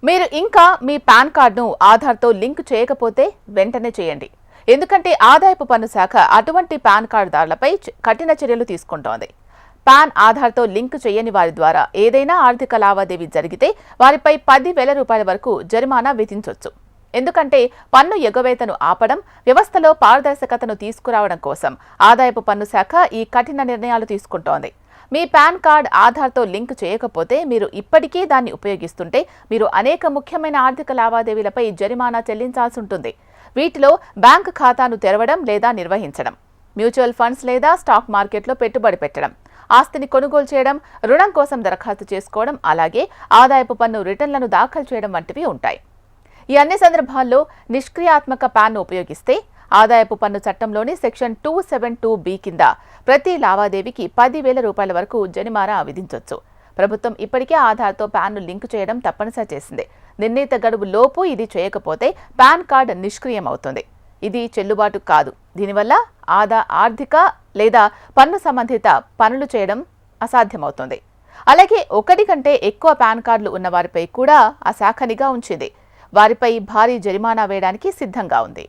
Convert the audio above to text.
మీరు ఇంకా మీ పాన్ కార్డును ఆధార్తో లింక్ చేయకపోతే వెంటనే చేయండి. ఎందుకంటే ఆదాయపు పన్ను శాఖ అటువంటి పాన్ కార్డుదారులపై కఠిన చర్యలు తీసుకుంటోంది. పాన్ ఆధార్తో లింక్ చేయని వారి ద్వారా ఏదైనా ఆర్థిక లావాదేవీ జరిగితే వారిపై 10,000 రూపాయల వరకు జరిమానా విధించొచ్చు. ఎందుకంటే పన్ను ఎగవేతను ఆపడం, వ్యవస్థలో పారదర్శకతను తీసుకురావడం కోసం ఆదాయపు పన్ను శాఖ ఈ కఠిన నిర్ణయాలు తీసుకుంటోంది. మీ పాన్ కార్డ్ ఆధార్తో లింక్ చేయకపోతే మీరు ఇప్పటికీ దాన్ని ఉపయోగిస్తుంటే మీరు అనేక ముఖ్యమైన ఆర్థిక లావాదేవీలపై జరిమానా చెల్లించాల్సి ఉంటుంది. వీటిలో బ్యాంక్ ఖాతాను తెరవడం లేదా నిర్వహించడం, మ్యూచువల్ ఫండ్స్ లేదా స్టాక్ మార్కెట్లో పెట్టుబడి పెట్టడం, ఆస్తిని కొనుగోలు చేయడం, రుణం కోసం దరఖాస్తు చేసుకోవడం, అలాగే ఆదాయపు పన్ను రిటర్న్లను దాఖలు చేయడం వంటివి ఉంటాయి. ఈ అన్ని సందర్భాల్లో నిష్క్రియాత్మక పాన్ను ఉపయోగిస్తే ఆదాయపు పన్ను చట్టంలోని సెక్షన్ 272B కింద ప్రతి లావాదేవీకి 10,000 రూపాయల వరకు జరిమానా విధించొచ్చు. ప్రభుత్వం ఇప్పటికే ఆధార్తో పాన్ను లింకు చేయడం తప్పనిసరి చేసింది. నిర్ణీత గడువు లోపు ఇది చేయకపోతే పాన్ కార్డు నిష్క్రియం అవుతుంది. ఇది చెల్లుబాటు కాదు. దీనివల్ల ఆర్థిక లేదా పన్ను సంబంధిత పనులు చేయడం అసాధ్యమవుతుంది. అలాగే ఒకటి కంటే ఎక్కువ పాన్ కార్డులు ఉన్న వారిపై కూడా ఆ శాఖ నిఘా ఉంచింది. వారిపై భారీ జరిమానా వేయడానికి సిద్ధంగా ఉంది.